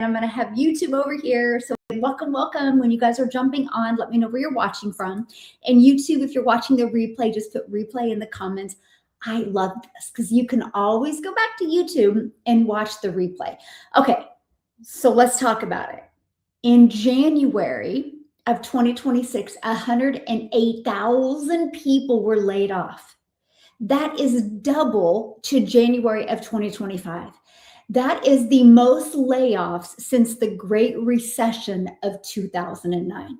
I'm going to have YouTube over here. So welcome, welcome. When you guys are jumping on, let me know where you're watching from. And YouTube, if you're watching the replay, just put replay in the comments. I love this because you can always go back to YouTube and watch the replay. Okay, so let's talk about it. In January of 2026, 108,000 people were laid off. That is double to January of 2025. That is the most layoffs since the Great Recession of 2009.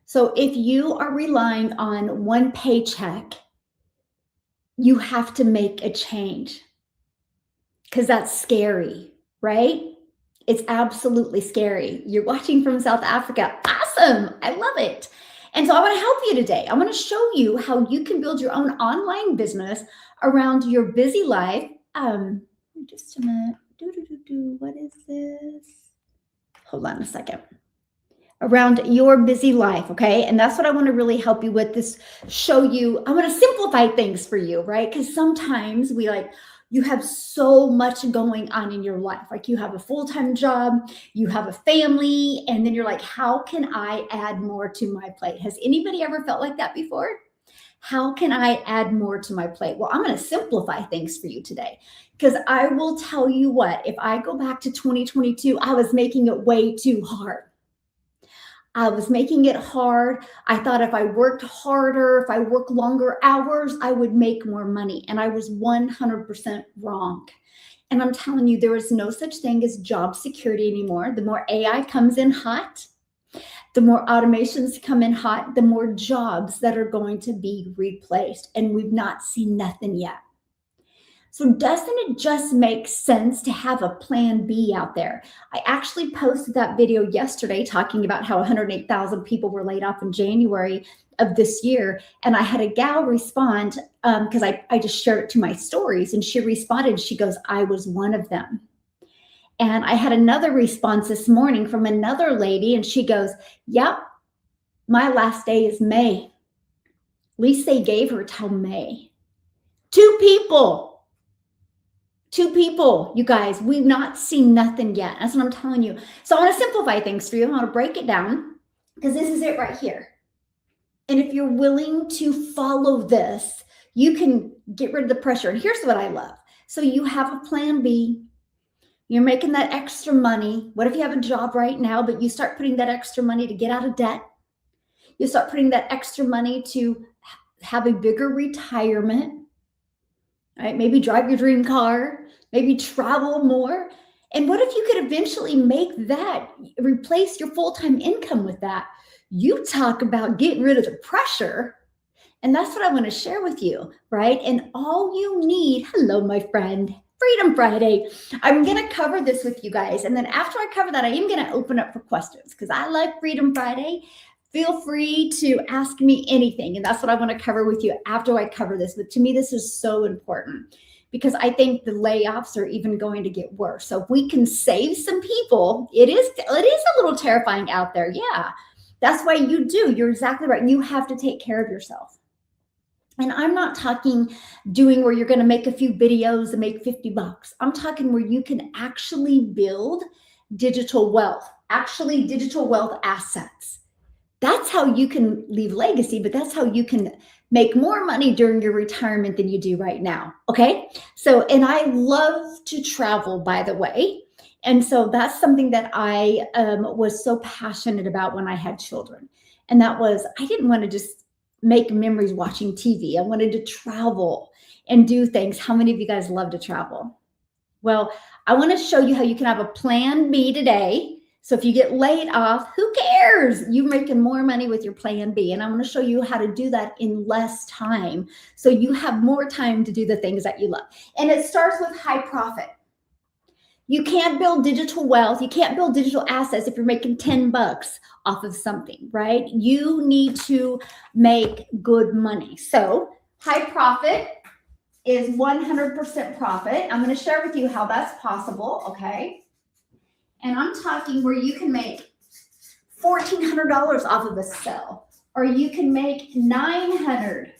So if you are relying on one paycheck, you have to make a change because that's scary, right? It's absolutely scary. You're watching from South Africa. Awesome. I love it. And so I want to help you today. I want to show you how you can build your own online business around your busy life. Just a minute. What is this? Hold on a second. Around your busy life, okay? And that's what I want to really help you with this, show you. I want to simplify things for you, right? Because sometimes you have so much going on in your life. Like you have a full-time job, you have a family, and then you're like, how can I add more to my plate? Has anybody ever felt like that before? How can I add more to my plate? Well, I'm going to simplify things for you today because I will tell you what, if I go back to 2022, I was making it way too hard. I was making it hard. I thought if I worked harder, if I worked longer hours, I would make more money. And I was 100% wrong. And I'm telling you, there is no such thing as job security anymore. The more AI comes in hot, the more automations come in hot, the more jobs that are going to be replaced. And we've not seen nothing yet. So doesn't it just make sense to have a plan B out there? I actually posted that video yesterday talking about how 108,000 people were laid off in January of this year. And I had a gal respond because I just shared it to my stories, and she responded. She goes, I was one of them. And I had another response this morning from another lady, and she goes, yep, my last day is May. At least they gave her till May. Two people, you guys. We've not seen nothing yet. That's what I'm telling you. So I want to simplify things for you. I want to break it down because this is it right here. And if you're willing to follow this, you can get rid of the pressure. And here's what I love. So you have a plan B. You're making that extra money. What if you have a job right now, but you start putting that extra money to get out of debt? You start putting that extra money to have a bigger retirement, right? Maybe drive your dream car, maybe travel more. And what if you could eventually make that, replace your full-time income with that? You talk about getting rid of the pressure. And that's what I want to share with you, right? And all you need, hello, my friend, Freedom Friday. I'm going to cover this with you guys. And then after I cover that, I am going to open up for questions because I like Freedom Friday. Feel free to ask me anything. And that's what I want to cover with you after I cover this. But to me, this is so important because I think the layoffs are even going to get worse. So if we can save some people, it is a little terrifying out there. Yeah, that's why you're exactly right. You have to take care of yourself. And I'm not talking doing where you're going to make a few videos and make $50. I'm talking where you can actually build digital wealth assets. That's how you can leave legacy, but that's how you can make more money during your retirement than you do right now. Okay. So, and I love to travel, by the way. And so that's something that I was so passionate about when I had children. And that was, I didn't want to just make memories watching TV. I wanted to travel and do things. How many of you guys love to travel? Well, I want to show you how you can have a plan B today. So if you get laid off, who cares? You're making more money with your plan B. And I'm going to show you how to do that in less time. So you have more time to do the things that you love. And it starts with high profit. You can't build digital wealth. You can't build digital assets if you're making $10 off of something, right? You need to make good money. So high profit is 100% profit. I'm going to share with you how that's possible, okay? And I'm talking where you can make $1,400 off of a sale, or you can make $900,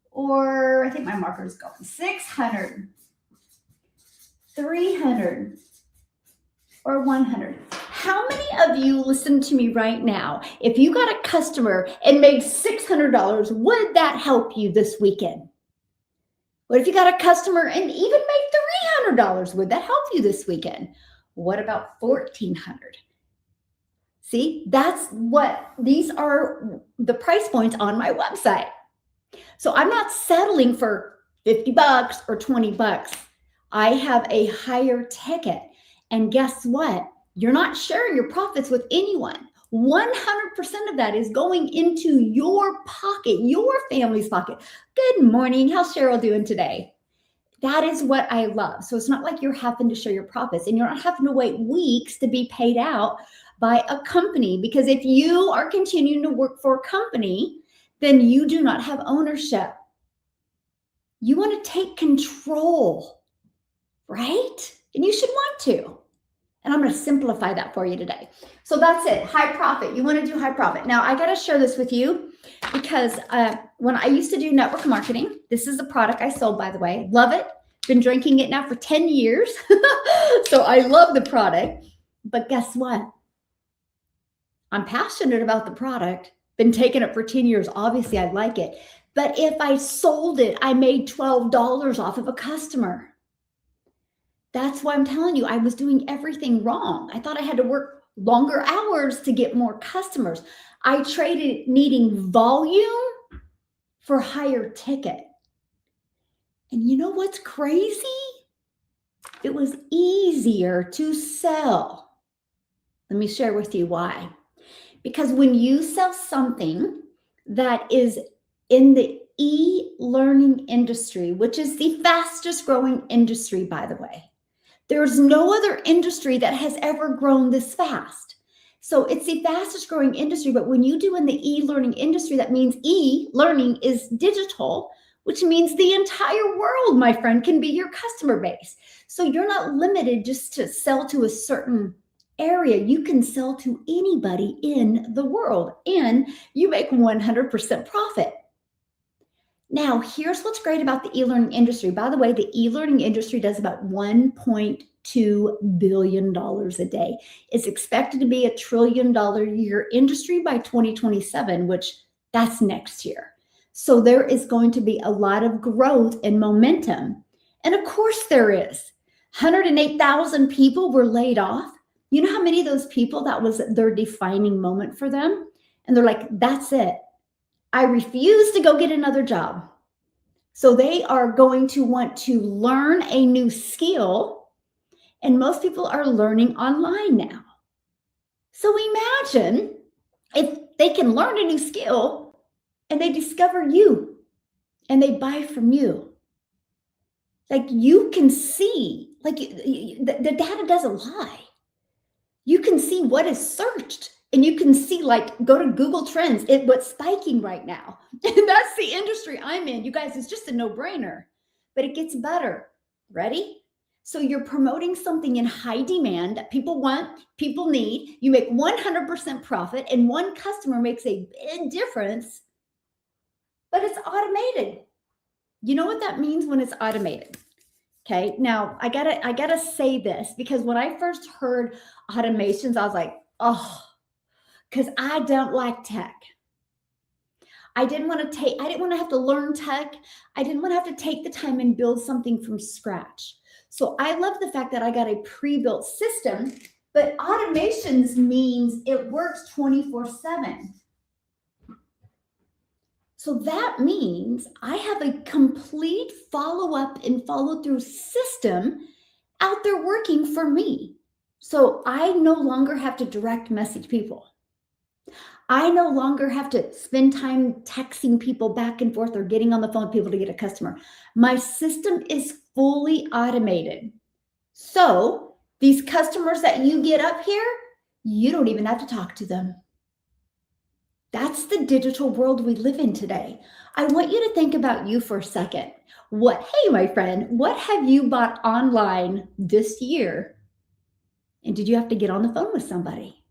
or I think my marker is going $600, $300, or 100? How many of you listen to me right now? If you got a customer and made $600, would that help you this weekend? What if you got a customer and even made $300? Would that help you this weekend? What about 1,400? See, these are the price points on my website. So I'm not settling for $50 or $20. I have a higher ticket. And guess what? You're not sharing your profits with anyone. 100% of that is going into your pocket, your family's pocket. Good morning. How's Cheryl doing today? That is what I love. So it's not like you're having to share your profits, and you're not having to wait weeks to be paid out by a company, because if you are continuing to work for a company, then you do not have ownership. You want to take control, right? And you should want to. And I'm going to simplify that for you today. So that's it. High profit. You want to do high profit. Now, I got to share this with you because when I used to do network marketing, this is the product I sold, by the way. Love it. Been drinking it now for 10 years. So I love the product. But guess what? I'm passionate about the product. Been taking it for 10 years. Obviously, I like it. But if I sold it, I made $12 off of a customer. That's why I'm telling you, I was doing everything wrong. I thought I had to work longer hours to get more customers. I traded needing volume for higher ticket. And you know what's crazy? It was easier to sell. Let me share with you why. Because when you sell something that is in the e-learning industry, which is the fastest growing industry, by the way, there's no other industry that has ever grown this fast. So it's the fastest growing industry. But when you do in the e-learning industry, that means e-learning is digital, which means the entire world, my friend, can be your customer base. So you're not limited just to sell to a certain area. You can sell to anybody in the world, and you make 100% profit. Now, here's what's great about the e-learning industry. By the way, the e-learning industry does about $1.2 billion a day. It's expected to be a $1 trillion year industry by 2027, which that's next year. So there is going to be a lot of growth and momentum. And of course there is. 108,000 people were laid off. You know how many of those people, that was their defining moment for them? And they're like, that's it. I refuse to go get another job. So they are going to want to learn a new skill. And most people are learning online now. So imagine if they can learn a new skill and they discover you and they buy from you. Like, you can see, like, the data doesn't lie. You can see what is searched, and you can see, like, go to Google Trends, what's spiking right now. And that's the industry I'm in. You guys, it's just a no-brainer, but it gets better. Ready? So you're promoting something in high demand that people want, people need. You make 100% profit, and one customer makes a big difference, but it's automated. You know what that means when it's automated? Okay, now I gotta say this, because when I first heard automations, I was like, oh, because I don't like tech. I didn't want to have to learn tech. I didn't want to have to take the time and build something from scratch. So I love the fact that I got a pre-built system, but automations means it works 24/7. So that means I have a complete follow-up and follow-through system out there working for me. So I no longer have to direct message people. I no longer have to spend time texting people back and forth or getting on the phone with people to get a customer. My system is fully automated. So these customers that you get up here, you don't even have to talk to them. That's the digital world we live in today. I want you to think about you for a second. Hey, my friend, what have you bought online this year? And did you have to get on the phone with somebody?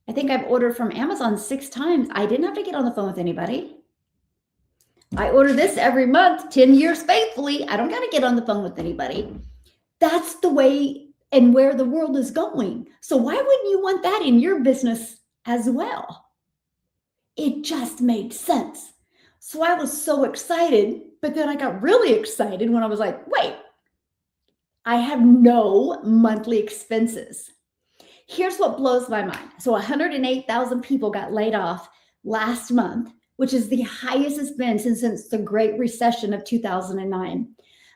I think I've ordered from Amazon 6 times. I didn't have to get on the phone with anybody. I order this every month, 10 years faithfully. I don't got to get on the phone with anybody. That's the way and where the world is going. So why wouldn't you want that in your business as well? It just made sense. So I was so excited, but then I got really excited when I was like, wait, I have no monthly expenses. Here's what blows my mind. So 108,000 people got laid off last month, which is the highest it's been since the Great Recession of 2009.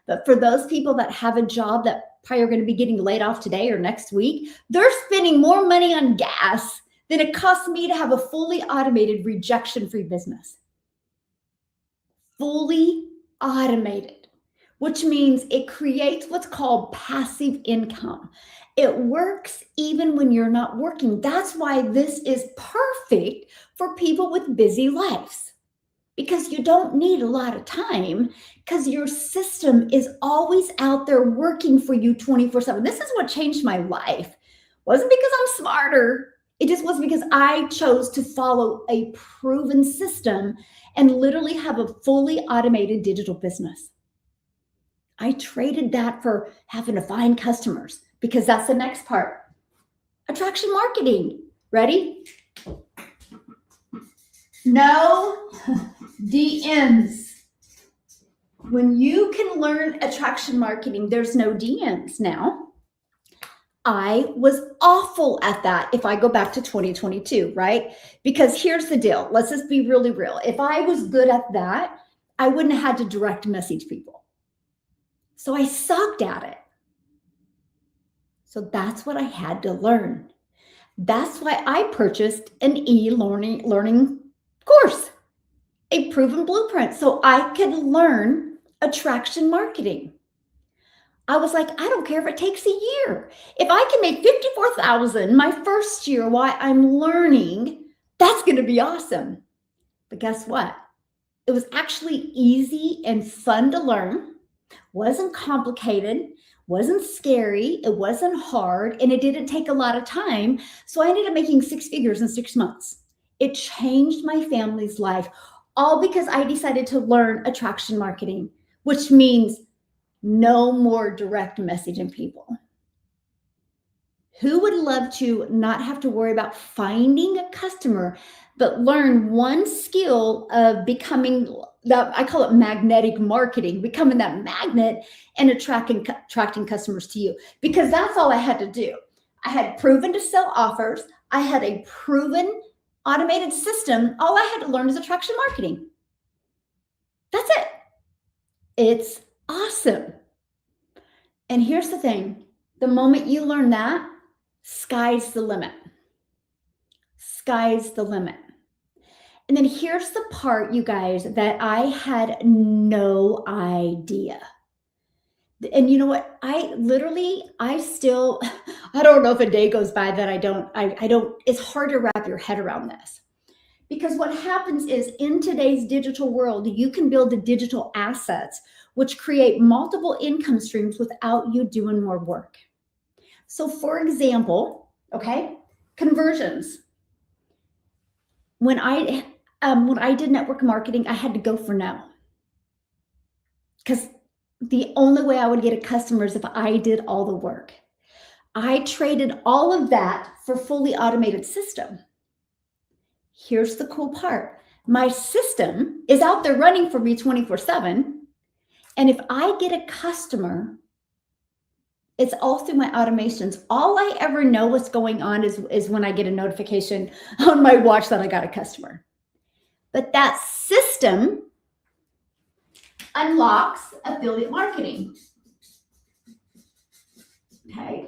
But for those people that have a job that probably are going to be getting laid off today or next week, they're spending more money on gas than it costs me to have a fully automated rejection-free business. Fully automated, which means it creates what's called passive income. It works even when you're not working. That's why this is perfect for people with busy lives, because you don't need a lot of time because your system is always out there working for you 24/7. This is what changed my life. It wasn't because I'm smarter. It just was because I chose to follow a proven system and literally have a fully automated digital business. I traded that for having to find customers, because that's the next part. Attraction marketing. Ready? No DMs. When you can learn attraction marketing, there's no DMs now. I was awful at that if I go back to 2022, right? Because here's the deal. Let's just be really real. If I was good at that, I wouldn't have had to direct message people. So I sucked at it. So that's what I had to learn. That's why I purchased an e-learning course, a proven blueprint, so I could learn attraction marketing. I was like, I don't care if it takes a year. If I can make $54,000 my first year while I'm learning, that's going to be awesome. But guess what? It was actually easy and fun to learn, wasn't complicated, wasn't scary, it wasn't hard, and it didn't take a lot of time. So I ended up making 6 figures in 6 months. It changed my family's life, all because I decided to learn attraction marketing, which means no more direct messaging people. Who would love to not have to worry about finding a customer, but learn one skill of becoming that, I call it magnetic marketing, becoming that magnet and attracting customers to you? Because that's all I had to do. I had proven to sell offers. I had a proven automated system. All I had to learn is attraction marketing. That's it. It's awesome. And here's the thing. The moment you learn that, sky's the limit. Sky's the limit. And then here's the part, you guys, that I had no idea. And you know what? I still, I don't know if a day goes by that I don't, it's hard to wrap your head around this. Because what happens is, in today's digital world, you can build the digital assets which create multiple income streams without you doing more work. So for example, okay, conversions. When I did network marketing, I had to go for no. Because the only way I would get a customer is if I did all the work. I traded all of that for fully automated system. Here's the cool part. My system is out there running for me 24/7. And if I get a customer, it's all through my automations. All I ever know what's going on is when I get a notification on my watch that I got a customer. But that system unlocks affiliate marketing. Okay.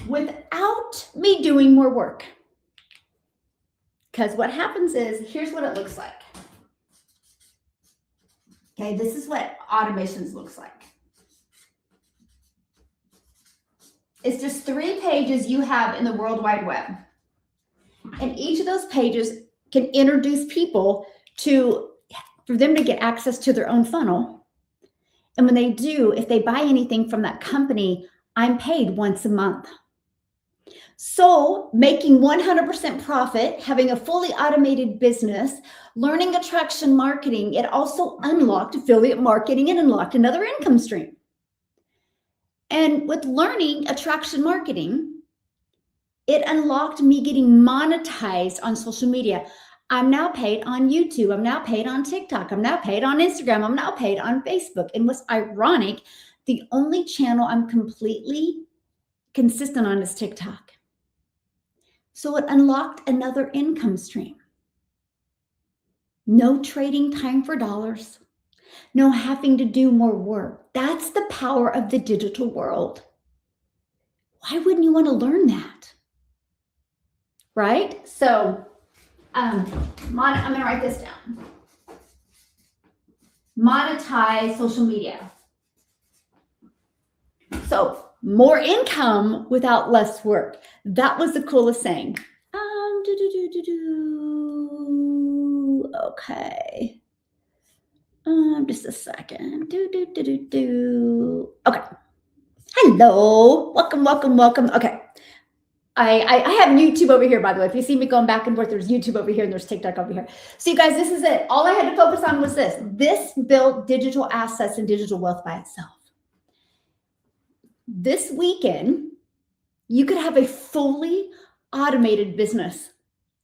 Without me doing more work. Because what happens is, here's what it looks like. Okay, this is what automations looks like. It's just 3 pages you have in the World Wide Web. And each of those pages can introduce people for them to get access to their own funnel. And when they do, if they buy anything from that company, I'm paid once a month. So making 100% profit, having a fully automated business, learning attraction marketing, it also unlocked affiliate marketing and unlocked another income stream. And with learning attraction marketing, it unlocked me getting monetized on social media. I'm now paid on YouTube. I'm now paid on TikTok. I'm now paid on Instagram. I'm now paid on Facebook. And what's ironic, the only channel I'm completely consistent on is TikTok. So it unlocked another income stream. No trading time for dollars. No having to do more work. That's the power of the digital world. Why wouldn't you want to learn that? Right? So I'm going to write this down. Monetize social media. So more income without less work. That was the coolest thing. Okay. Just a second. Okay. Hello. Welcome. Okay. I have YouTube over here, by the way. If you see me going back and forth, there's YouTube over here and there's TikTok over here. So you guys, this is it. All I had to focus on was this. This built digital assets and digital wealth by itself. This weekend, you could have a fully automated business.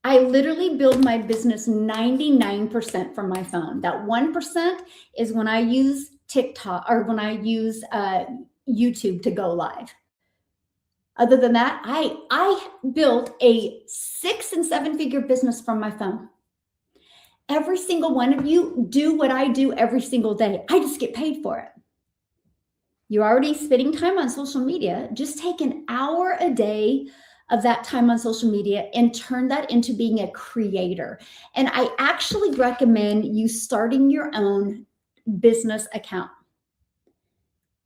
I literally build my business 99% from my phone. That 1% is when I use TikTok or when I use YouTube to go live. Other than that, I built a 6- and 7-figure business from my phone. Every single one of you do what I do every single day. I just get paid for it. You're already spending time on social media. Just take an hour a day of that time on social media and turn that into being a creator. And I actually recommend you starting your own business account.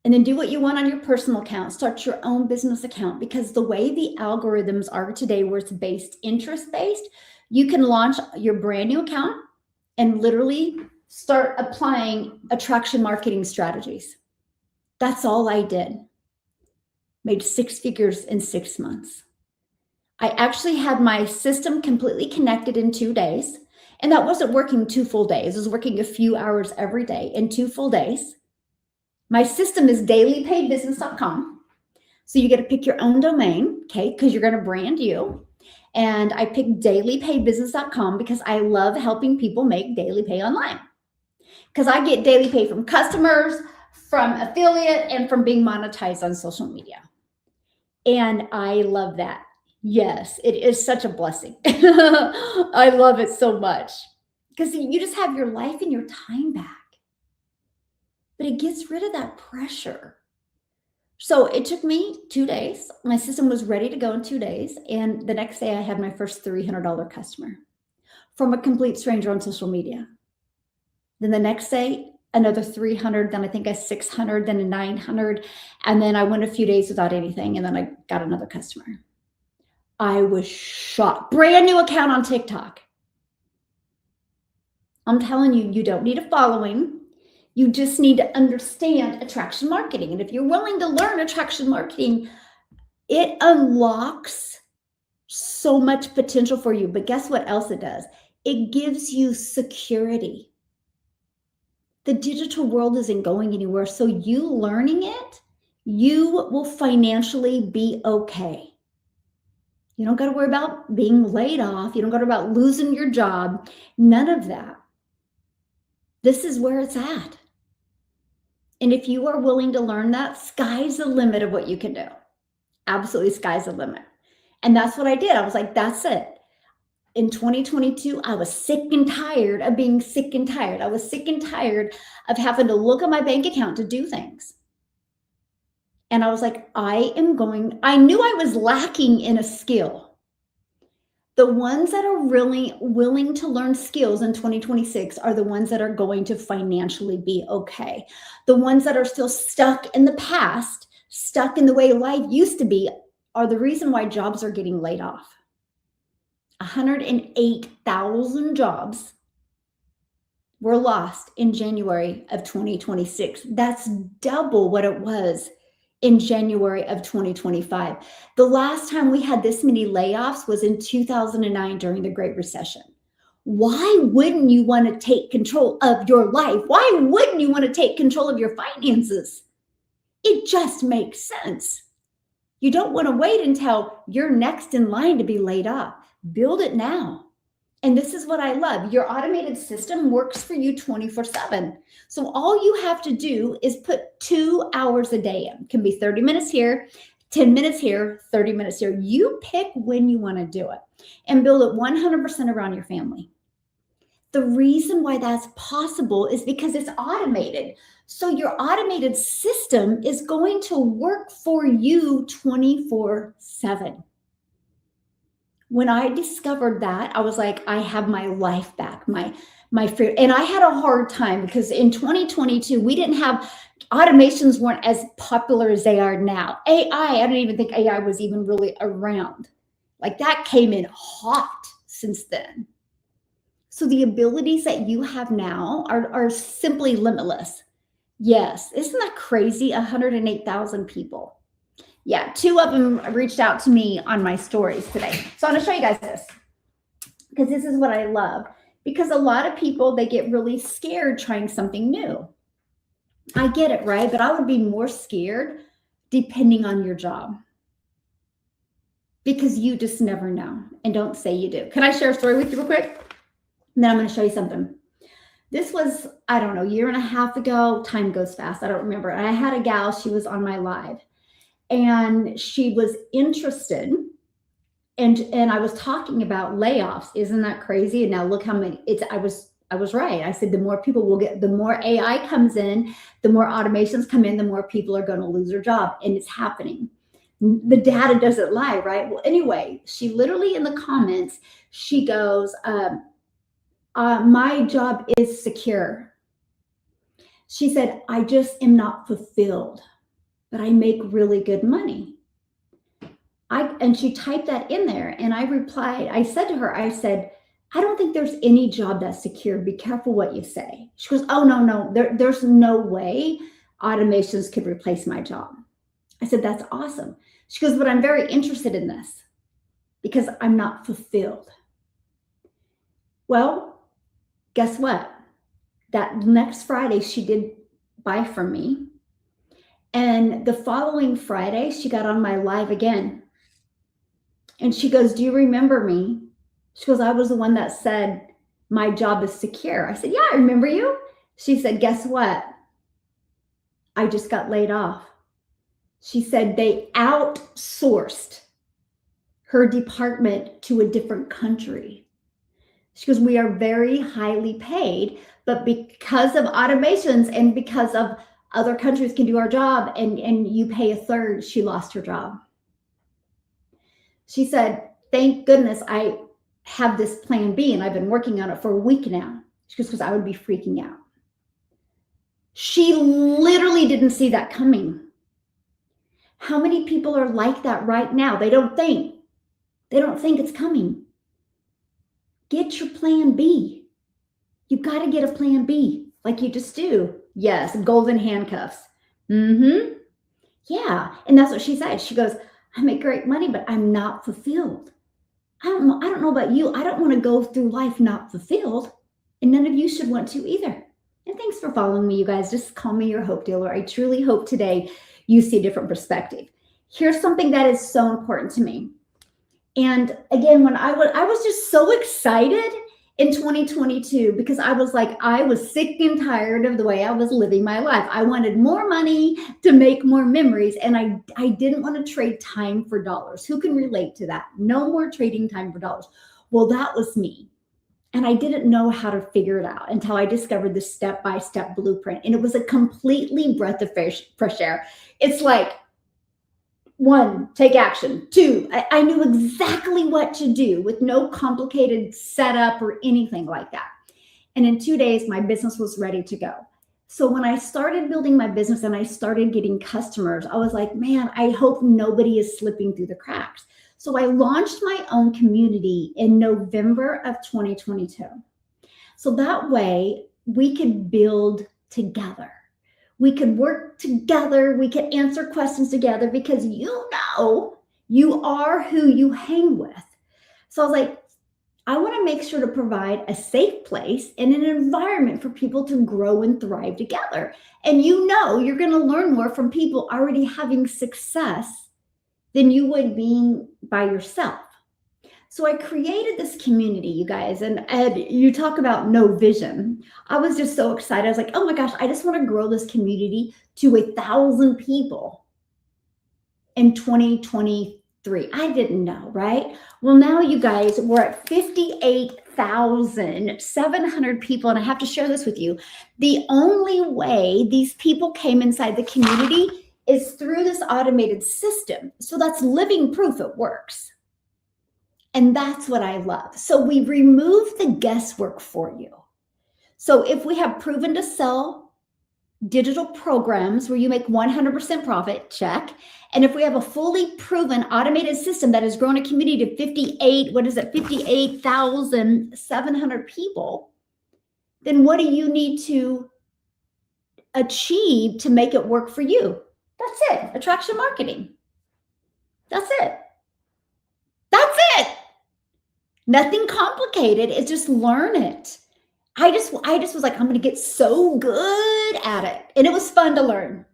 And then do what you want on your personal account. Start your own business account, because the way the algorithms are today, where it's based interest-based, you can launch your brand new account and literally start applying attraction marketing strategies. That's all I did. Made 6 figures in 6 months. I actually had my system completely connected in 2 days. And that wasn't working 2 full days. It was working a few hours every day in 2 full days. My system is dailypaidbusiness.com. So you get to pick your own domain, okay, because you're going to brand you. And I picked dailypaidbusiness.com because I love helping people make daily pay online. Because I get daily pay from customers, from affiliate, and from being monetized on social media. And I love that. Yes, it is such a blessing. I love it so much because you just have your life and your time back. But it gets rid of that pressure. So it took me 2 days. My system was ready to go in 2 days. And the next day I had my first $300 customer from a complete stranger on social media. Then the next day, another 300, then I think a 600, then a 900. And then I went a few days without anything. And then I got another customer. I was shocked. Brand new account on TikTok. I'm telling you, you don't need a following. You just need to understand attraction marketing. And if you're willing to learn attraction marketing, it unlocks so much potential for you. But guess what else it does? It gives you security. The digital world isn't going anywhere. So you learning it, you will financially be okay. You don't got to worry about being laid off. You don't got to worry about losing your job. None of that. This is where it's at. And if you are willing to learn that, sky's the limit of what you can do. Absolutely, sky's the limit. And that's what I did. I was like, that's it. In 2022, I was sick and tired of being sick and tired. I was sick and tired of having to look at my bank account to do things. And I was like, I knew I was lacking in a skill. The ones that are really willing to learn skills in 2026 are the ones that are going to financially be okay. The ones that are still stuck in the past, stuck in the way life used to be, are the reason why jobs are getting laid off. 108,000 jobs were lost in January of 2026. That's double what it was in January of 2025. The last time we had this many layoffs was in 2009 during the Great Recession. Why wouldn't you want to take control of your life? Why wouldn't you want to take control of your finances? It just makes sense. You don't want to wait until you're next in line to be laid off. Build it now. And this is what I love. Your automated system works for you 24/7. So all you have to do is put 2 hours a day in. It can be 30 minutes here, 10 minutes here, 30 minutes here. You pick when you want to do it and build it 100% around your family. The reason why that's possible is because it's automated. So your automated system is going to work for you 24/7. When I discovered that, I was like, I have my life back, my freedom. And I had a hard time because in 2022, we didn't have automations weren't as popular as they are now. AI, I don't even think AI was even really around. Like that came in hot since then. So the abilities that you have now are simply limitless. Yes, isn't that crazy? 108,000 people. Yeah, 2 of them reached out to me on my stories today. So I'm going to show you guys this because this is what I love. Because a lot of people, they get really scared trying something new. I get it, right? But I would be more scared depending on your job because you just never know. And don't say you do. Can I share a story with you real quick? And then I'm going to show you something. This was, I don't know, a year and a half ago. Time goes fast. I don't remember. I had a gal, she was on my live and she was interested. And I was talking about layoffs. Isn't that crazy? And now look how many I was right. I said, the more people will get, the more AI comes in, the more automations come in, the more people are going to lose their job. And it's happening. The data doesn't lie, right? Well, anyway, she literally in the comments, she goes, my job is secure. She said, I just am not fulfilled, but I make really good money. And she typed that in there and I replied, I said to her, I said, I don't think there's any job that's secure. Be careful what you say. She goes, oh, no, there's no way automations could replace my job. I said, that's awesome. She goes, but I'm very interested in this because I'm not fulfilled. Well, guess what? That next Friday, she did buy from me. And the following Friday, she got on my live again. And she goes, do you remember me? She goes, I was the one that said, my job is secure. I said, yeah, I remember you. She said, guess what? I just got laid off. She said they outsourced her department to a different country. She goes, we are very highly paid, but because of automations and because of other countries can do our job and you pay a third, she lost her job. She said, thank goodness I have this plan B and I've been working on it for a week now. She goes, because I would be freaking out. She literally didn't see that coming. How many people are like that right now? They don't think it's coming. Get your plan B. You got to get a plan B like you just do. Yes, golden handcuffs. Yeah, and that's what she said. She goes, I make great money, but I'm not fulfilled. I don't know about you. I don't want to go through life not fulfilled, and none of you should want to either. And thanks for following me, you guys. Just call me your hope dealer. I truly hope today you see a different perspective. Here's something that is so important to me. And again, when I was just so excited in 2022 because I was like, I was sick and tired of the way I was living my life. I wanted more money to make more memories. And I didn't want to trade time for dollars. Who can relate to that? No more trading time for dollars. Well, that was me. And I didn't know how to figure it out until I discovered the step-by-step blueprint. And it was a completely breath of fresh air. It's like, 1, take action. 2, I knew exactly what to do with no complicated setup or anything like that. And in 2 days, my business was ready to go. So when I started building my business and I started getting customers, I was like, man, I hope nobody is slipping through the cracks. So I launched my own community in November of 2022. So that way we could build together. We could work together. We could answer questions together because you know you are who you hang with. So I was like, I want to make sure to provide a safe place and an environment for people to grow and thrive together. And you know, you're going to learn more from people already having success than you would being by yourself. So I created this community, you guys, and Ed, you talk about no vision. I was just so excited. I was like, oh my gosh, I just want to grow this community to 1,000 people in 2023. I didn't know, right? Well, now you guys, we're at 58,700 people, and I have to share this with you. The only way these people came inside the community is through this automated system. So that's living proof it works. And that's what I love. So we remove the guesswork for you. So if we have proven to sell digital programs where you make 100% profit, check. And if we have a fully proven automated system that has grown a community to 58,700 people, then what do you need to achieve to make it work for you? That's it. Attraction marketing. That's it. That's it. Nothing complicated. It's just learn it. I just was like, I'm going to get so good at it. And it was fun to learn.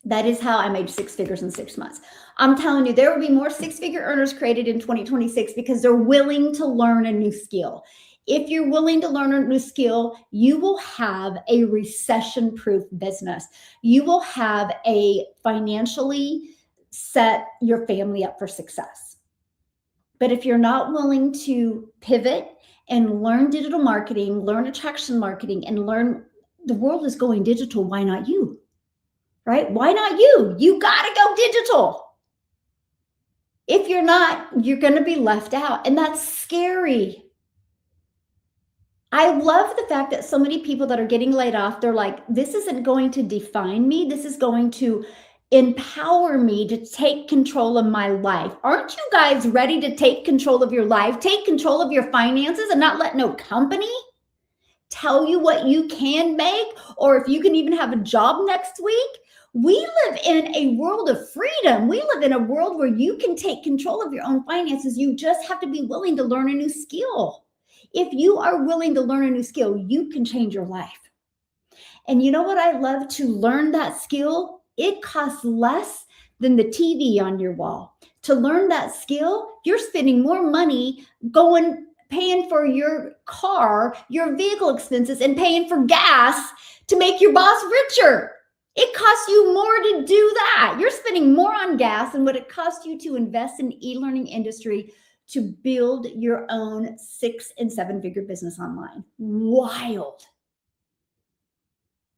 That is how I made 6 figures in 6 months. I'm telling you, there will be more 6-figure earners created in 2026 because they're willing to learn a new skill. If you're willing to learn a new skill, you will have a recession-proof business. You will have a financially set your family up for success. But if you're not willing to pivot and learn digital marketing, learn attraction marketing, and learn the world is going digital, why not you? Right? Why not you? You got to go digital. If you're not, you're going to be left out. And that's scary. I love the fact that so many people that are getting laid off, they're like, this isn't going to define me. This is going to empower me to take control of my life. Aren't you guys ready to take control of your life, take control of your finances, and not let no company tell you what you can make or if you can even have a job next week? We live in a world of freedom. We live in a world where you can take control of your own finances. You just have to be willing to learn a new skill. If you are willing to learn a new skill, you can change your life. And you know what I love to learn that skill? It costs less than the TV on your wall. To learn that skill, you're spending more money paying for your car, your vehicle expenses, and paying for gas to make your boss richer. It costs you more to do that. You're spending more on gas than what it costs you to invest in the e-learning industry to build your own 6- and 7-figure business online. Wild.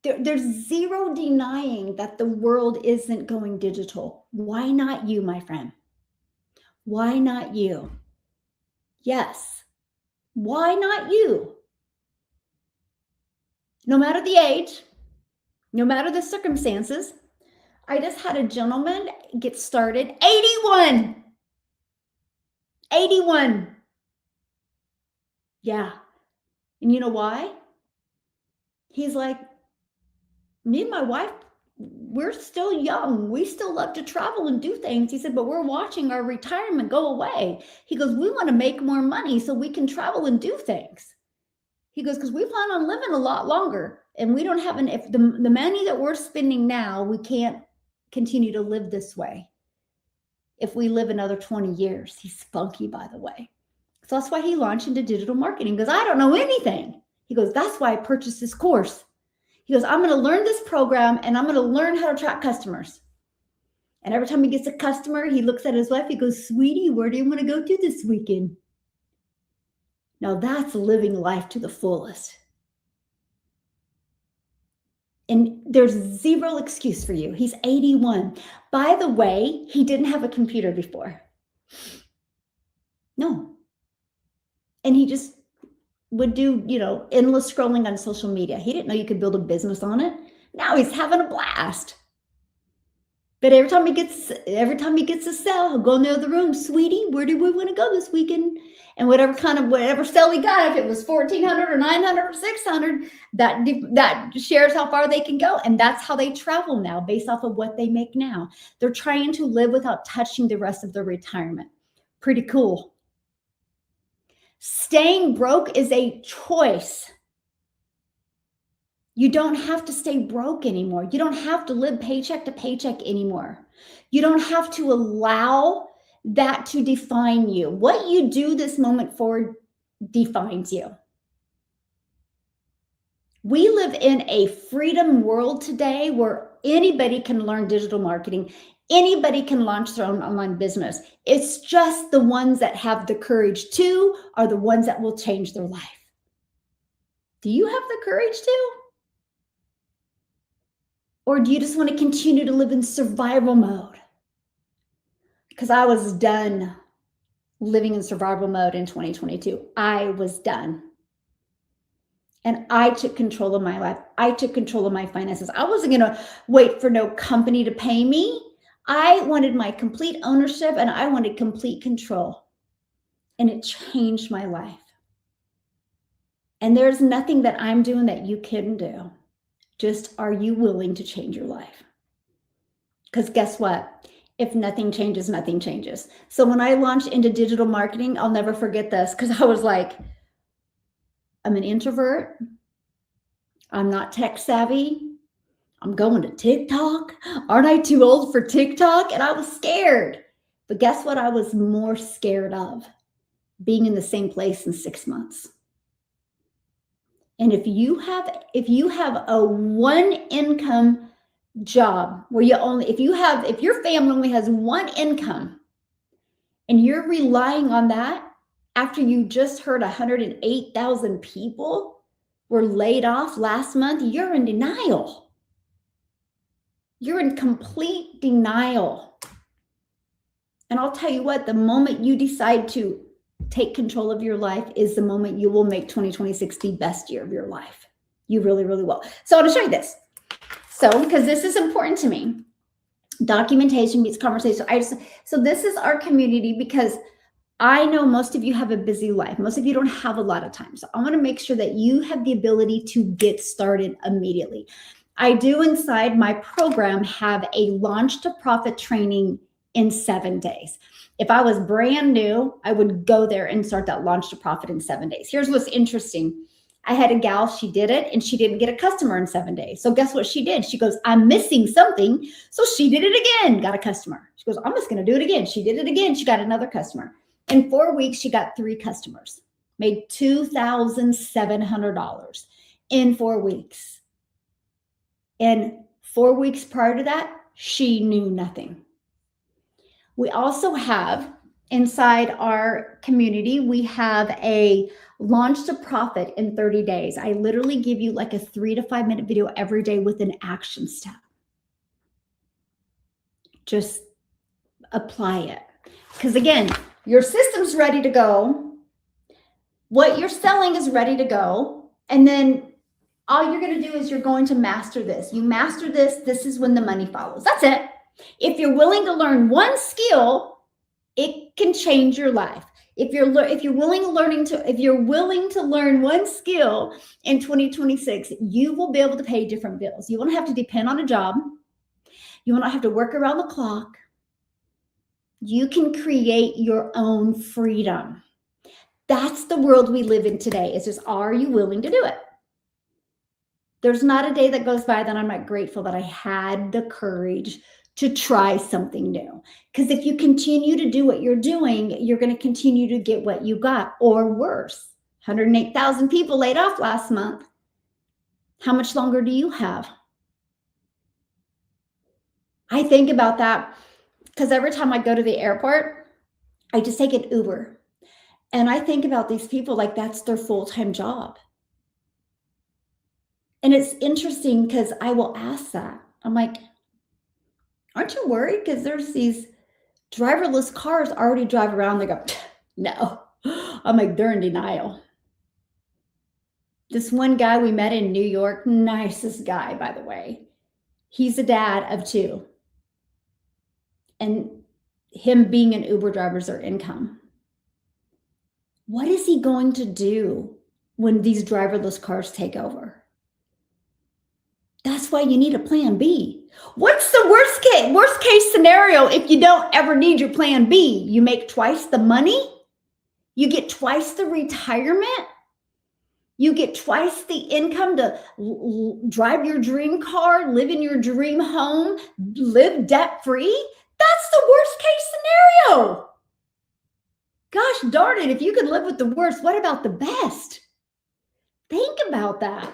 There's zero denying that the world isn't going digital. Why not you, my friend? Why not you? Yes. Why not you? No matter the age, no matter the circumstances, I just had a gentleman get started, 81. 81. Yeah. And you know why? He's like, me and my wife, we're still young. We still love to travel and do things. He said, but we're watching our retirement go away. He goes, we want to make more money so we can travel and do things. He goes, because we plan on living a lot longer. And we don't have if the money that we're spending now, we can't continue to live this way. If we live another 20 years, he's spunky, by the way. So that's why he launched into digital marketing because I don't know anything. He goes, that's why I purchased this course. He goes, I'm going to learn this program and I'm going to learn how to attract customers. And every time he gets a customer, he looks at his wife. He goes, sweetie, where do you want to go to this weekend? Now that's living life to the fullest. And there's zero excuse for you. He's 81. By the way, he didn't have a computer before. No. And he just would do, endless scrolling on social media. He didn't know you could build a business on it. Now he's having a blast. But every time he gets a sale, he'll go in the other room, sweetie, where do we want to go this weekend? And whatever sale we got, if it was 1,400 or 900 or 600, that shares how far they can go. And that's how they travel now, based off of what they make now. They're trying to live without touching the rest of their retirement. Pretty cool. Staying broke is a choice. You don't have to stay broke anymore. You don't have to live paycheck to paycheck anymore. You don't have to allow that to define you. What you do this moment forward defines you. We live in a freedom world today where anybody can learn digital marketing. Anybody can launch their own online business. It's just the ones that have the courage to are the ones that will change their life. Do you have the courage to? Or do you just want to continue to live in survival mode? Because I was done living in survival mode in 2022. I was done. And I took control of my life. I took control of my finances. I wasn't going to wait for no company to pay me. I wanted my complete ownership and I wanted complete control. And it changed my life. And there's nothing that I'm doing that you can do. Just, are you willing to change your life? Because guess what? If nothing changes, nothing changes. So when I launched into digital marketing, I'll never forget this, because I was like, I'm an introvert. I'm not tech savvy. I'm going to TikTok. Aren't I too old for TikTok? And I was scared. But guess what I was more scared of? Being in the same place in 6 months. And if you have a one income job where if your family only has one income and you're relying on that after you just heard 108,000 people were laid off last month, you're in denial. You're in complete denial. And I'll tell you what, the moment you decide to take control of your life is the moment you will make 2026 the best year of your life. You really, really will. So I want to show you this. So, because this is important to me, documentation meets conversation. So this is our community, because I know most of you have a busy life. Most of you don't have a lot of time. So I want to make sure that you have the ability to get started immediately. I do, inside my program, have a launch to profit training in 7 days. If I was brand new, I would go there and start that launch to profit in 7 days. Here's what's interesting. I had a gal, she did it and she didn't get a customer in 7 days. So guess what she did? She goes, I'm missing something. So she did it again, got a customer. She goes, I'm just going to do it again. She did it again. She got another customer. In 4 weeks, she got 3 customers, made $2,700 in 4 weeks. And 4 weeks prior to that, she knew nothing. We also have, inside our community, we have a launch to profit in 30 days. I literally give you like a 3 to 5 minute video every day with an action step. Just apply it. Because again, your system's ready to go. What you're selling is ready to go. And then all you're going to do is you're going to master this. You master this, this is when the money follows. That's it. If you're willing to learn one skill, it can change your life. If you're willing to learn one skill in 2026, you will be able to pay different bills. You won't have to depend on a job. You won't have to work around the clock. You can create your own freedom. That's the world we live in today. It's just, are you willing to do it? There's not a day that goes by that I'm not grateful that I had the courage to try something new. Because if you continue to do what you're doing, you're going to continue to get what you got, or worse. 108,000 people laid off last month. How much longer do you have? I think about that because every time I go to the airport, I just take an Uber. And I think about these people like that's their full-time job. And it's interesting because I will ask that. I'm like, aren't you worried? Because there's these driverless cars already drive around. They go, no. I'm like, they're in denial. This one guy we met in New York, nicest guy, by the way. He's a dad of 2. and him being an Uber driver is their income. What is he going to do when these driverless cars take over? That's why you need a plan B. What's the worst case scenario if you don't ever need your plan B? You make twice the money? You get twice the retirement? You get twice the income to drive your dream car, live in your dream home, live debt-free? That's the worst case scenario. Gosh darn it, if you could live with the worst, what about the best? Think about that.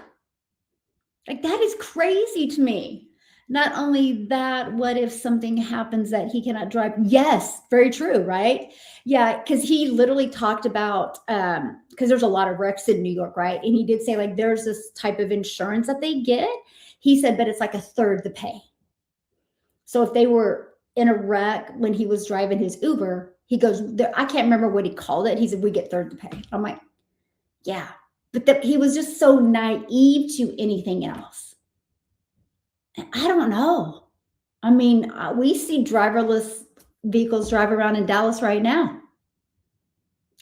Like, that is crazy to me. Not only that, what if something happens that he cannot drive? Yes, very true, right? Yeah, because he literally talked about, because there's a lot of wrecks in New York, right? And he did say, like, there's this type of insurance that they get. He said, but it's like a third the pay. So if they were in a wreck when he was driving his Uber, he goes, I can't remember what he called it. He said, we get third the pay. I'm like, yeah. But he was just so naive to anything else. And I don't know. I mean, we see driverless vehicles drive around in Dallas right now.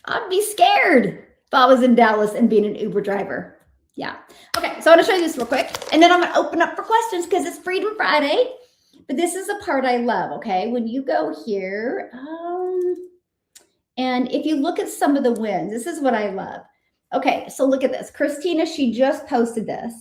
I'd be scared if I was in Dallas and being an Uber driver. Yeah. Okay, so I want to show you this real quick. And then I'm going to open up for questions because it's Freedom Friday. But this is a part I love, okay? When you go here, and if you look at some of the wins, this is what I love. Okay, so look at this. Christina, she just posted this.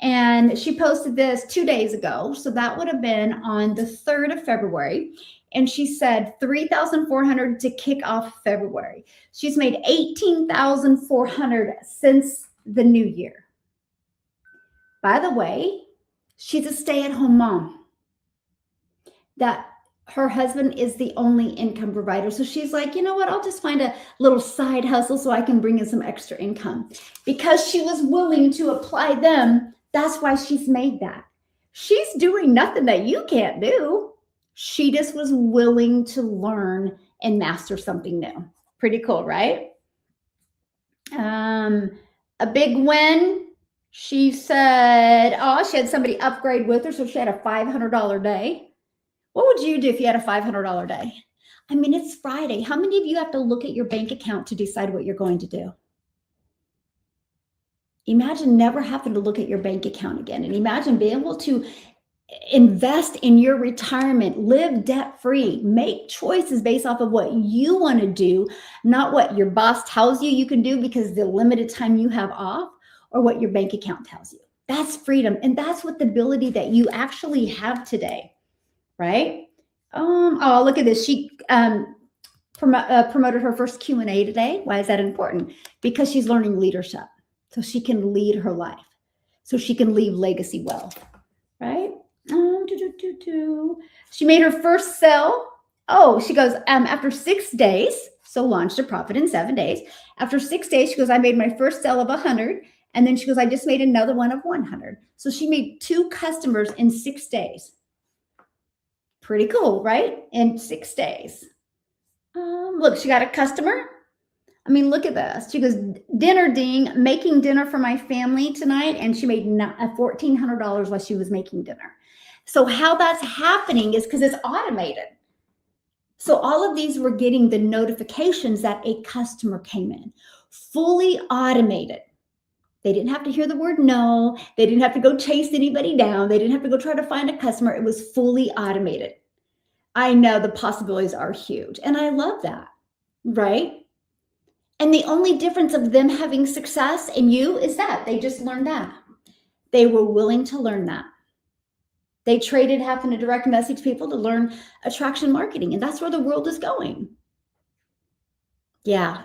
And she posted this 2 days ago. So that would have been on the 3rd of February. And she said 3,400 to kick off February. She's made 18,400 since the new year. By the way, she's a stay-at-home mom. That her husband is the only income provider. So she's like, you know what? I'll just find a little side hustle so I can bring in some extra income. Because she was willing to apply them, that's why she's made that. She's doing nothing that you can't do. She just was willing to learn and master something new. Pretty cool, right? A big win. She said, she had somebody upgrade with her, so she had a $500 day. What would you do if you had a $500 day? I mean, it's Friday. How many of you have to look at your bank account to decide what you're going to do? Imagine never having to look at your bank account again. And imagine being able to invest in your retirement, live debt-free, make choices based off of what you want to do, not what your boss tells you you can do because the limited time you have off, or what your bank account tells you. That's freedom. And that's what the ability that you actually have today. Right? Look at this. She promoted her first Q&A today. Why is that important? Because she's learning leadership. So she can lead her life. So she can leave legacy wealth. Right? She made her first sale. She goes, after 6 days, so launched a profit in 7 days. After 6 days, she goes, I made my first sale of 100. And then she goes, I just made another one of 100. So she made 2 customers in 6 days. Pretty cool, right? In 6 days. Look, she got a customer. I mean, look at this. She goes, dinner ding, making dinner for my family tonight. And she made $1,400 while she was making dinner. So how that's happening is because it's automated. So all of these were getting the notifications that a customer came in. Fully automated. They didn't have to hear the word no. They didn't have to go chase anybody down. They didn't have to go try to find a customer. It was fully automated. I know the possibilities are huge. And I love that, right? And the only difference of them having success and you is that they just learned that. They were willing to learn that. They traded having to direct message people to learn attraction marketing. And that's where the world is going. Yeah.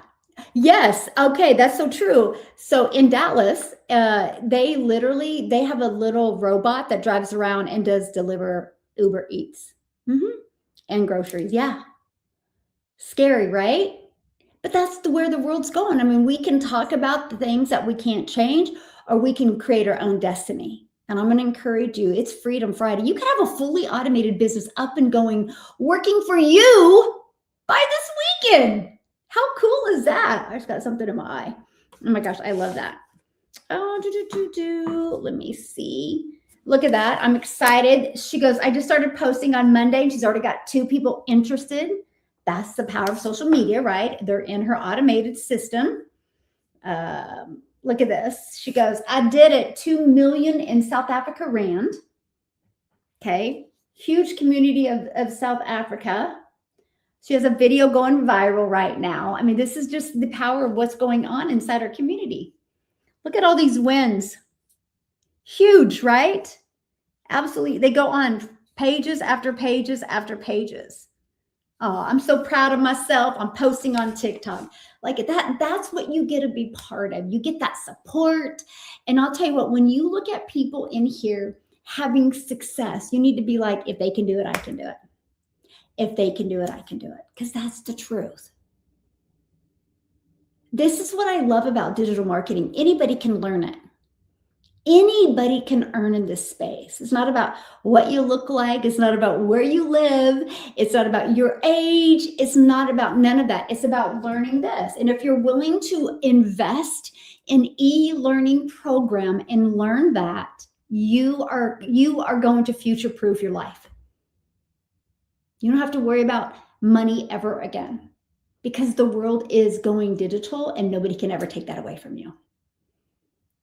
Yes. Okay. That's so true. So in Dallas, they have a little robot that drives around and does deliver Uber Eats and groceries. Yeah. Scary, right? But that's where the world's going. I mean, we can talk about the things that we can't change, or we can create our own destiny. And I'm going to encourage you. It's Freedom Friday. You can have a fully automated business up and going, working for you by this weekend. How cool is that? I just got something in my eye. Oh my gosh, I love that. Let me see. Look at that. I'm excited. She goes, I just started posting on Monday and she's already got 2 people interested. That's the power of social media, right? They're in her automated system. Look at this. She goes, I did it. 2 million in South Africa Rand. Okay. Huge community of South Africa. She has a video going viral right now. I mean, this is just the power of what's going on inside our community. Look at all these wins. Huge, right? Absolutely. They go on pages after pages after pages. Oh, I'm so proud of myself. I'm posting on TikTok. Like that's what you get to be part of. You get that support. And I'll tell you what, when you look at people in here having success, you need to be like, if they can do it, I can do it. If they can do it, I can do it. Because that's the truth. This is what I love about digital marketing. Anybody can learn it. Anybody can earn in this space. It's not about what you look like. It's not about where you live. It's not about your age. It's not about none of that. It's about learning this. And if you're willing to invest in e-learning program and learn that, you are going to future-proof your life. You don't have to worry about money ever again because the world is going digital and nobody can ever take that away from you.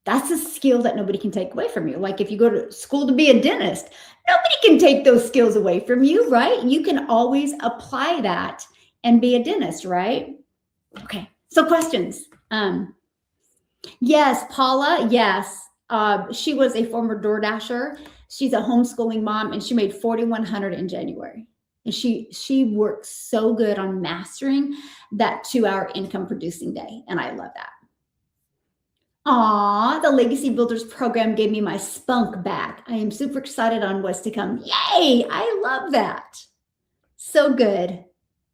That's a skill that nobody can take away from you. Like if you go to school to be a dentist, nobody can take those skills away from you, right? You can always apply that and be a dentist, right? Okay, so questions. Yes, Paula, yes. She was a former DoorDasher. She's a homeschooling mom and she made $4,100 in January. And she worked so good on mastering that 2-hour income producing day. And I love that. Aw, the Legacy Builders program gave me my spunk back. I am super excited on what's to come. Yay, I love that. So good.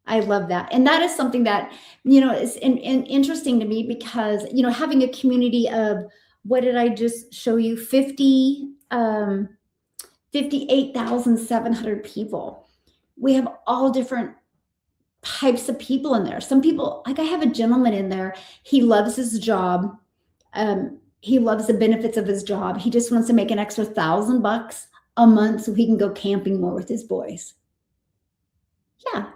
I love that. And that is something that, is interesting to me because, having a community of, what did I just show you? 58,700 people. We have all different types of people in there. Some people, like I have a gentleman in there. He loves his job. He loves the benefits of his job. He just wants to make an extra $1,000 a month so he can go camping more with his boys. Yeah.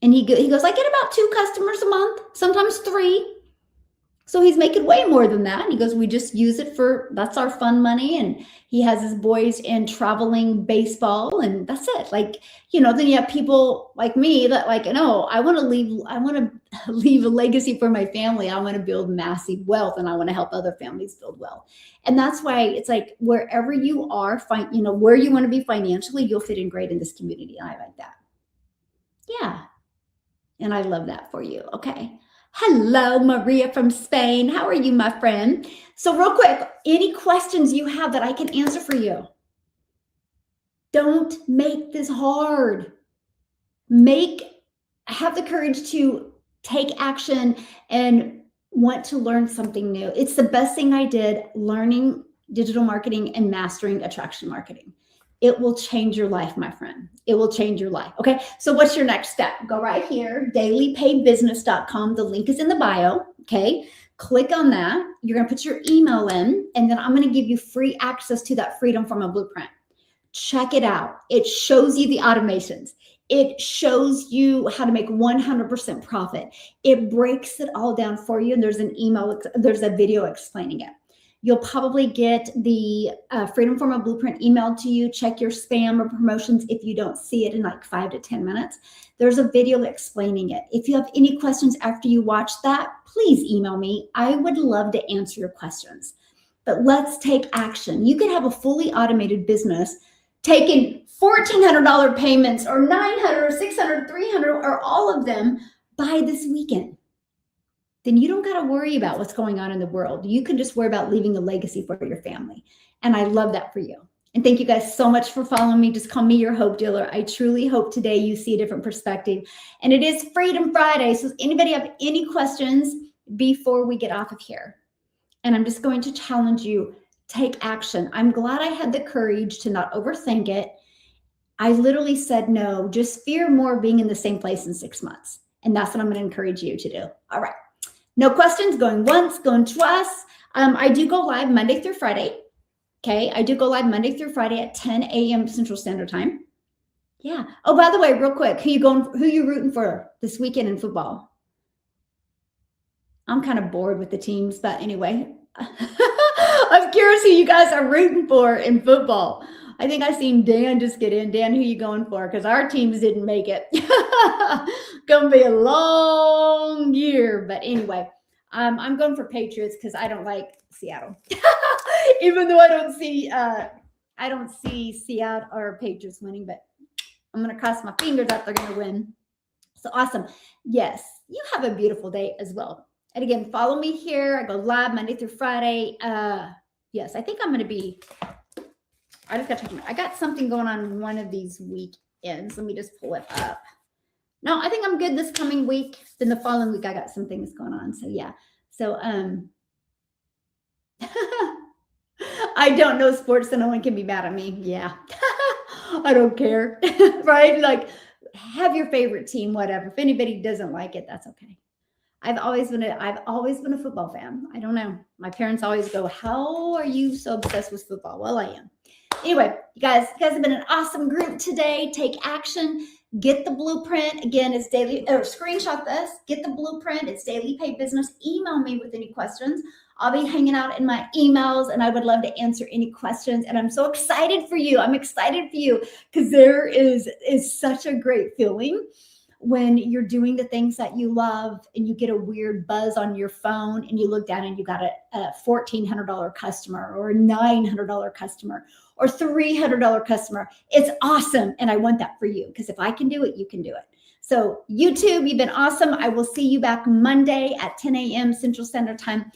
And he goes, I get about 2 customers a month, sometimes 3. So he's making way more than that. And he goes, we just use it that's our fun money. And he has his boys in traveling baseball and that's it. Like, then you have people like me that like, no, I want to leave a legacy for my family. I want to build massive wealth and I want to help other families build wealth. And that's why it's like, wherever you are, where you want to be financially, you'll fit in great in this community. And I like that. Yeah. And I love that for you. Okay. Hello, Maria from Spain. How are you, my friend? So real quick, any questions you have that I can answer for you? Don't make this hard. Have the courage to take action and want to learn something new. It's the best thing I did, learning digital marketing and mastering attraction marketing. It will change your life, my friend. It will change your life. Okay. So what's your next step? Go right here, dailypaybusiness.com. The link is in the bio. Okay. Click on that. You're going to put your email in, and then I'm going to give you free access to that Freedom Formula Blueprint. Check it out. It shows you the automations. It shows you how to make 100% profit. It breaks it all down for you. And there's a video explaining it. You'll probably get the Freedom Formula Blueprint emailed to you. Check your spam or promotions if you don't see it in like 5 to 10 minutes. There's a video explaining it. If you have any questions after you watch that, please email me. I would love to answer your questions. But let's take action. You can have a fully automated business taking $1,400 payments or $900 or $600, $300 or all of them by this weekend. Then you don't got to worry about what's going on in the world. You can just worry about leaving a legacy for your family. And I love that for you. And thank you guys so much for following me. Just call me your hope dealer. I truly hope today you see a different perspective. And it is Freedom Friday. So does anybody have any questions before we get off of here? And I'm just going to challenge you, take action. I'm glad I had the courage to not overthink it. I literally said no, just fear more being in the same place in 6 months. And that's what I'm going to encourage you to do. All right. No questions, going once, going twice. I do go live Monday through Friday, Okay. I do go live Monday through Friday at 10 a.m. Central Standard Time. Yeah. Oh, by the way, real quick, who you rooting for this weekend in football? I'm kind of bored with the teams, but anyway, I'm curious who you guys are rooting for in football. I think I seen Dan just get in. Dan, who you going for? Because our teams didn't make it. Gonna be a long year, but anyway, I'm going for Patriots because I don't like Seattle. Even though I don't see Seattle or Patriots winning, but I'm gonna cross my fingers that they're gonna win. So awesome. Yes, you have a beautiful day as well. And again, follow me here. I go live Monday through Friday. Yes, I think I'm going to be, I got something going on one of these weekends. Let me just pull it up. No, I think I'm good this coming week. Then the following week, I got some things going on. So yeah. So, I don't know sports, so no one can be mad at me. Yeah. I don't care. Right? Like, have your favorite team, whatever. If anybody doesn't like it, that's okay. I've always been a football fan. I don't know. My parents always go, "How are you so obsessed with football?" Well, I am. Anyway, you guys have been an awesome group today. Take action. Get the blueprint. Again, it's daily, or screenshot this. Get the blueprint. It's Daily Pay Business. Email me with any questions. I'll be hanging out in my emails, and I would love to answer any questions. And I'm so excited for you. I'm excited for you because there is such a great feeling when you're doing the things that you love and you get a weird buzz on your phone and you look down and you got a $1,400 customer or a $900 customer or $300 customer. It's awesome. And I want that for you because if I can do it, you can do it. So YouTube, you've been awesome. I will see you back Monday at 10 a.m. Central Standard Time.